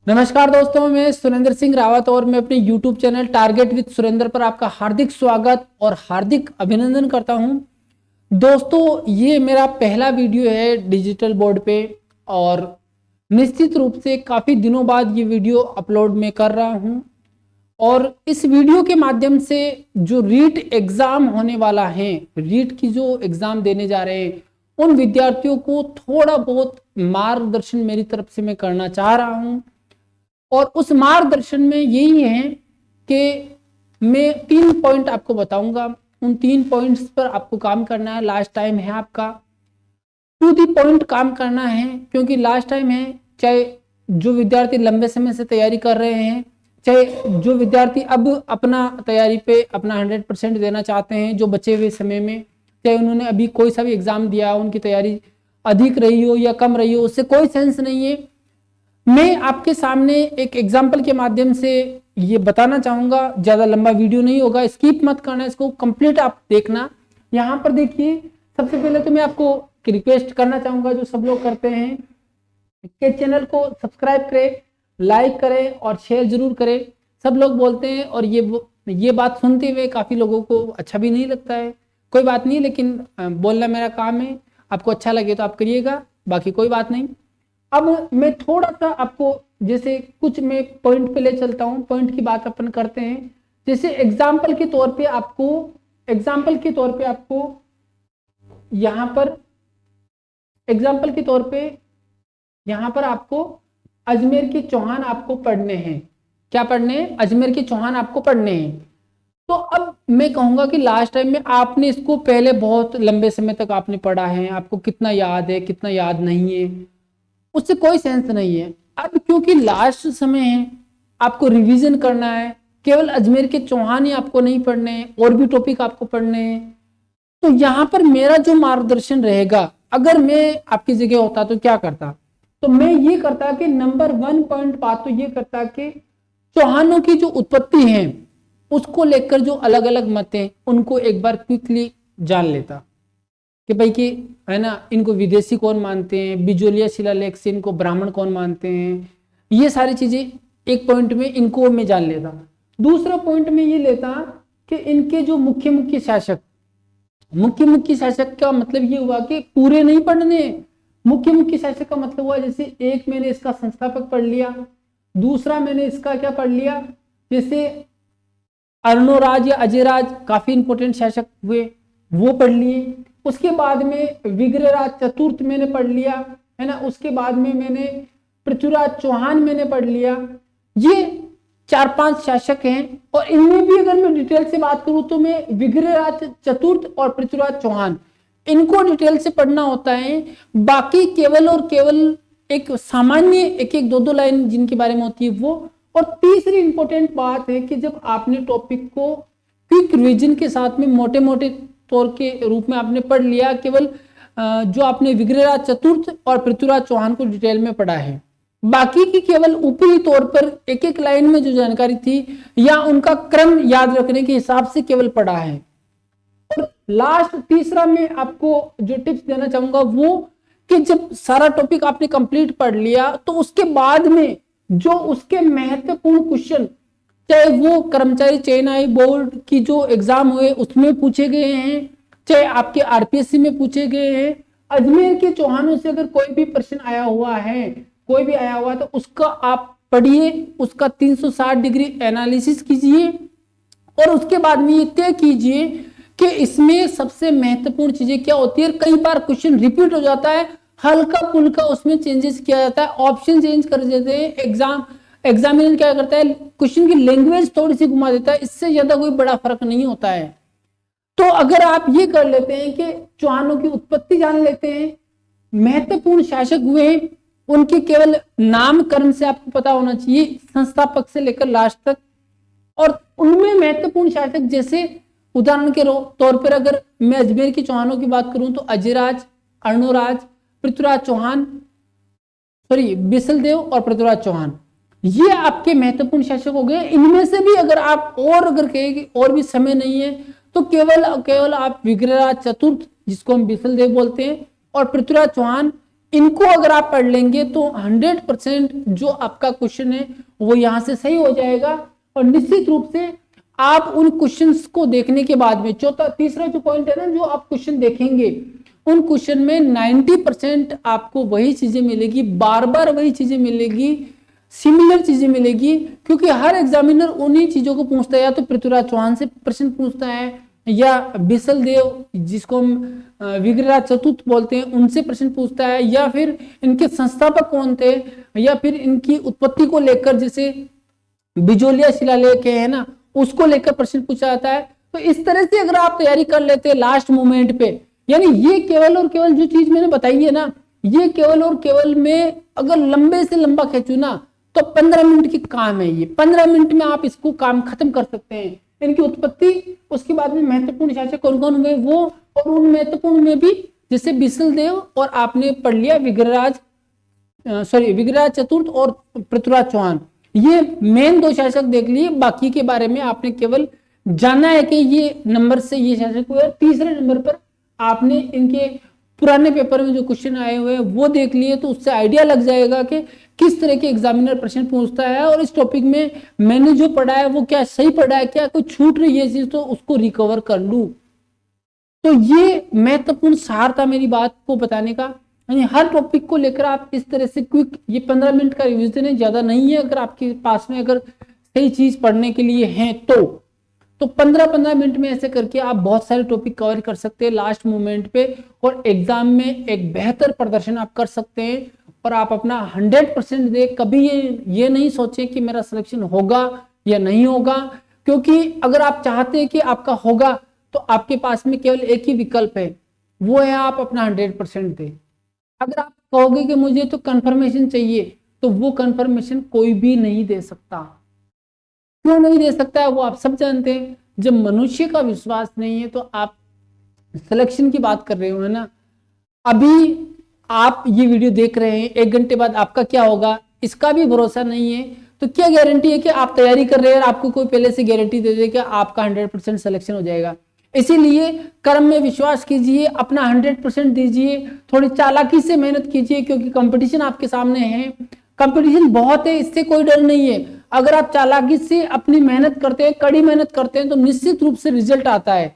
नमस्कार दोस्तों, मैं सुरेंद्र सिंह रावत और मैं अपने YouTube channel target with Surendra पर आपका हार्दिक स्वागत और हार्दिक अभिनंदन करता हूं। दोस्तों, ये मेरा पहला वीडियो है डिजिटल बोर्ड पे और निश्चित रूप से काफ़ी दिनों बाद ये वीडियो अपलोड मैं कर रहा हूं। और इस वीडियो के माध्यम से जो रीट एग्ज़ाम होने वाला है, रीट की जो एग्ज़ाम देने जा रहे हैं, उन विद्यार्थियों को थोड़ा बहुत मार्गदर्शन मेरी तरफ से मैं करना चाह रहा हूँ। और उस मार्गदर्शन में यही है कि मैं 3 पॉइंट आपको बताऊंगा। उन 3 पॉइंट्स पर आपको काम करना है। लास्ट टाइम है आपका टू दी पॉइंट काम करना है, क्योंकि लास्ट टाइम है, चाहे जो विद्यार्थी लंबे समय से तैयारी कर रहे हैं, चाहे जो विद्यार्थी अब अपना तैयारी पे अपना 100% देना चाहते हैं, जो बचे हुए समय में, चाहे उन्होंने अभी कोई सा भी एग्जाम दिया, उनकी तैयारी अधिक रही हो या कम रही हो, उससे कोई सेंस नहीं है। मैं आपके सामने एक एग्जाम्पल के माध्यम से ये बताना चाहूंगा। ज्यादा लंबा वीडियो नहीं होगा, स्किप मत करना, इसको कंप्लीट आप देखना। यहाँ पर देखिए, सबसे पहले तो मैं आपको रिक्वेस्ट करना चाहूंगा, जो सब लोग करते हैं, कि चैनल को सब्सक्राइब करें, लाइक करें और शेयर जरूर करें। सब लोग बोलते हैं और ये बात सुनते हुए काफी लोगों को अच्छा भी नहीं लगता है। कोई बात नहीं, लेकिन बोलना मेरा काम है। आपको अच्छा लगे तो आप करिएगा, बाकी कोई बात नहीं। अब मैं थोड़ा सा आपको जैसे कुछ मैं पॉइंट पे ले चलता हूं, पॉइंट की बात अपन करते हैं। जैसे एग्जाम्पल के तौर पे आपको यहां पर एग्जाम्पल के तौर पे यहां पर आपको अजमेर के चौहान आपको पढ़ने हैं। क्या पढ़ने हैं? अजमेर के चौहान आपको पढ़ने हैं। तो अब मैं कहूंगा कि लास्ट टाइम में आपने इसको पहले बहुत लंबे समय तक आपने पढ़ा है, आपको कितना याद है, कितना याद नहीं है, उससे कोई सेंस नहीं है। अब क्योंकि लास्ट समय है, आपको रिवीजन करना है। केवल अजमेर के चौहान ही आपको नहीं पढ़ने हैं, और भी टॉपिक आपको पढ़ने हैं। तो यहां पर मेरा जो मार्गदर्शन रहेगा, अगर मैं आपकी जगह होता तो क्या करता? तो मैं ये करता कि नंबर 1 पॉइंट बात तो ये करता कि चौहानों की जो उत्पत्ति है, उसको लेकर जो अलग अलग मत हैं, उनको एक बार क्विकली जान लेता कि भाई कि है ना, इनको विदेशी कौन मानते हैं, बिजोलिया शिलालेख से इनको ब्राह्मण कौन मानते हैं, ये सारी चीजें एक पॉइंट में इनको मैं जान लेता। दूसरा पॉइंट में ये लेता कि इनके जो मुख्य शासक का मतलब ये हुआ कि पूरे नहीं पढ़ने। मुख्य शासक का मतलब हुआ, जैसे एक मैंने इसका संस्थापक पढ़ लिया, दूसरा मैंने इसका क्या पढ़ लिया, जैसे अर्णोराज या अजयराज काफी इंपॉर्टेंट शासक हुए, वो पढ़ लिए। उसके बाद में विग्रहराज चतुर्थ मैंने पढ़ लिया, है ना। उसके बाद में मैंने पृथ्वीराज चौहान मैंने पढ़ लिया। ये 4-5 शासक हैं, और इनमें भी अगर मैं डिटेल से बात करूं तो मैं विग्रहराज चतुर्थ और पृथ्वीराज चौहान, इनको डिटेल से पढ़ना होता है। बाकी केवल और केवल एक सामान्य एक एक 2-2 लाइन जिनके बारे में होती है वो। और तीसरी इंपॉर्टेंट बात है कि जब आपने टॉपिक को क्विक रिवीजन के साथ में मोटे मोटे तौर के रूप में आपने पढ़ लिया, केवल जो आपने विग्रहराज चतुर्थ और पृथ्वीराज चौहान को डिटेल में पढ़ा है, बाकी की केवल ऊपरी तौर पर एक एक लाइन में जो जानकारी थी या उनका क्रम याद रखने के हिसाब से केवल पढ़ा है। और लास्ट तीसरा में आपको जो टिप्स देना चाहूंगा वो कि जब सारा टॉपिक आपने कंप्लीट पढ़ लिया, तो उसके बाद में जो उसके महत्वपूर्ण क्वेश्चन, चाहे वो कर्मचारी चयन आयोग बोर्ड की जो एग्जाम हुए उसमें पूछे गए हैं, चाहे आपके आरपीएससी में पूछे गए हैं, अजमेर के चौहानों से अगर कोई भी प्रश्न आया हुआ है, तो उसका आप पढ़िए, उसका 360 डिग्री एनालिसिस कीजिए, और उसके बाद में ये तय कीजिए कि इसमें सबसे महत्वपूर्ण चीजें क्या होती है। कई बार क्वेश्चन रिपीट हो जाता है, हल्का फुल्का उसमें चेंजेस किया जाता है, ऑप्शन चेंज कर देते हैं। एग्जामिनर क्या करता है, क्वेश्चन की लैंग्वेज थोड़ी सी घुमा देता है, इससे ज्यादा कोई बड़ा फर्क नहीं होता है। तो अगर आप ये कर लेते हैं कि चौहानों की उत्पत्ति जान लेते हैं, महत्वपूर्ण शासक हुए, उनके केवल नामकरण से आपको पता होना चाहिए, संस्थापक से लेकर लास्ट तक, और उनमें महत्वपूर्ण शासक जैसे उदाहरण के तौर पर अगर मैं अजमेर के चौहानों की बात करूं तो अजयराज, अर्णोराज, पृथ्वीराज चौहान, बिसलदेव और पृथ्वीराज चौहान, ये आपके महत्वपूर्ण शासक हो गए। इनमें से भी अगर आप अगर कहें कि और भी समय नहीं है, तो केवल आप विग्रहराज चतुर्थ, जिसको हम बिसलदेव बोलते हैं, और पृथ्वीराज चौहान, इनको अगर आप पढ़ लेंगे तो 100% जो आपका क्वेश्चन है वो यहां से सही हो जाएगा। और निश्चित रूप से आप उन क्वेश्चंस को देखने के बाद में तीसरा जो पॉइंट है ना, जो आप क्वेश्चन देखेंगे उन क्वेश्चन में 90% आपको वही चीजें मिलेगी, बार बार वही चीजें मिलेगी, सिमिलर चीजें मिलेगी, क्योंकि हर एग्जामिनर उन्हीं चीजों को पूछता है। या तो पृथ्वीराज चौहान से प्रश्न पूछता है, या बिसल देव जिसको हम विग्रहराज चतुर्थ बोलते हैं उनसे प्रश्न पूछता है, या फिर इनके संस्थापक कौन थे, या फिर इनकी उत्पत्ति को लेकर जैसे बिजोलिया शिलालेख है ना, उसको लेकर प्रश्न पूछा जाता है। तो इस तरह से अगर आप तैयारी कर लेते हैं लास्ट मोमेंट पे, यानी ये केवल और केवल जो चीज मैंने बताई है ना, ये केवल और केवल में अगर लंबे से लंबा खींचू ना तो 15 मिनट की काम है। ये 15 मिनट में आप इसको काम खत्म कर सकते हैं। इनकी उत्पत्ति, उसके बाद में महत्वपूर्ण शासक कौन कौन हुए वो, और उन महत्वपूर्ण में भी जैसे बिसल देव और आपने पढ़ लिया विग्रहराज चतुर्थ और पृथ्वीराज चौहान, ये मेन 2 शासक देख लिए। बाकी के बारे में आपने केवल जानना है कि ये नंबर से ये शासक हुए। तीसरे नंबर पर आपने इनके पुराने पेपर में जो क्वेश्चन आए हुए हैं वो देख लिए, तो उससे आइडिया लग जाएगा कि किस तरह के एग्जामिनर प्रश्न पूछता है, और इस टॉपिक में मैंने जो पढ़ा है वो क्या सही पढ़ा है, क्या कोई छूट रही है चीज तो उसको रिकवर कर लूं। तो ये महत्वपूर्ण सार था मेरी बात को बताने का। यानी हर टॉपिक को लेकर आप इस तरह से क्विक, ये 15 मिनट का रिवीजन है, ज्यादा नहीं है। अगर आपके पास में अगर सही चीज पढ़ने के लिए है तो 15-15 मिनट में ऐसे करके आप बहुत सारे टॉपिक कवर कर सकते हैं लास्ट मोमेंट पे, और एग्जाम में एक बेहतर प्रदर्शन आप कर सकते हैं। और आप अपना 100% दे, कभी ये नहीं सोचें कि मेरा सिलेक्शन होगा या नहीं होगा, क्योंकि अगर आप चाहते हैं कि आपका होगा तो आपके पास में केवल एक ही विकल्प है, वो है आप अपना 100% दें। अगर आप कहोगे कि मुझे तो कंफर्मेशन चाहिए, तो वो कंफर्मेशन कोई भी नहीं दे सकता। क्यों नहीं दे सकता है वो आप सब जानते हैं। जब मनुष्य का विश्वास नहीं है तो आप सिलेक्शन की बात कर रहे हो, है ना। अभी आप ये वीडियो देख रहे हैं, 1 घंटे बाद आपका क्या होगा इसका भी भरोसा नहीं है, तो क्या गारंटी है कि आप तैयारी कर रहे हैं और आपको कोई पहले से गारंटी दे दे कि आपका 100% सिलेक्शन हो जाएगा। इसीलिए कर्म में विश्वास कीजिए, अपना 100% दीजिए, थोड़ी चालाकी से मेहनत कीजिए, क्योंकि कंपटीशन आपके सामने है, कंपटीशन बहुत है, इससे कोई डर नहीं है। अगर आप चालाकी से अपनी मेहनत करते हैं, कड़ी मेहनत करते हैं, तो निश्चित रूप से रिजल्ट आता है।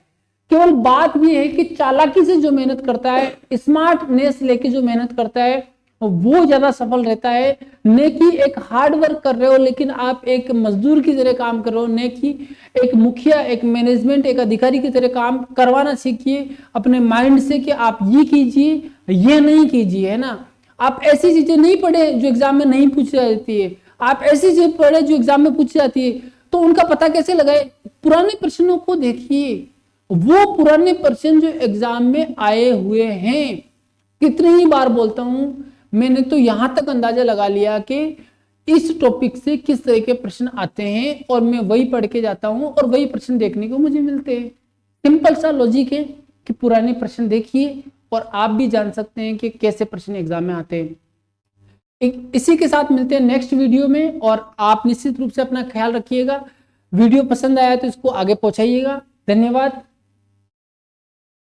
केवल बात यह है कि चालाकी से जो मेहनत करता है, स्मार्टनेस लेके जो मेहनत करता है, वो ज्यादा सफल रहता है। न कि एक हार्ड वर्क कर रहे हो लेकिन आप एक मजदूर की तरह काम कर रहे हो, न कि एक मुखिया, एक मैनेजमेंट, एक अधिकारी की तरह काम करवाना सीखिए अपने माइंड से कि आप ये कीजिए, ये नहीं कीजिए, है ना। आप ऐसी चीजें नहीं पढ़े जो एग्जाम में नहीं पूछी जाती है, आप ऐसी चीज पढ़े जो एग्जाम में पूछी जाती है, तो उनका पता कैसे लगाए। पुराने प्रश्नों को देखिए, वो पुराने प्रश्न जो एग्जाम में आए हुए हैं, कितनी ही बार बोलता हूं, मैंने तो यहां तक अंदाजा लगा लिया कि इस टॉपिक से किस तरह के प्रश्न आते हैं, और मैं वही पढ़ के जाता हूं और वही प्रश्न देखने को मुझे मिलते हैं। सिंपल सा लॉजिक है कि पुराने प्रश्न देखिए और आप भी जान सकते हैं कि कैसे प्रश्न एग्जाम में आते हैं। इसी के साथ मिलते हैं नेक्स्ट वीडियो में, और आप निश्चित रूप से अपना ख्याल रखिएगा। वीडियो पसंद आया तो इसको आगे पहुंचाइएगा। धन्यवाद।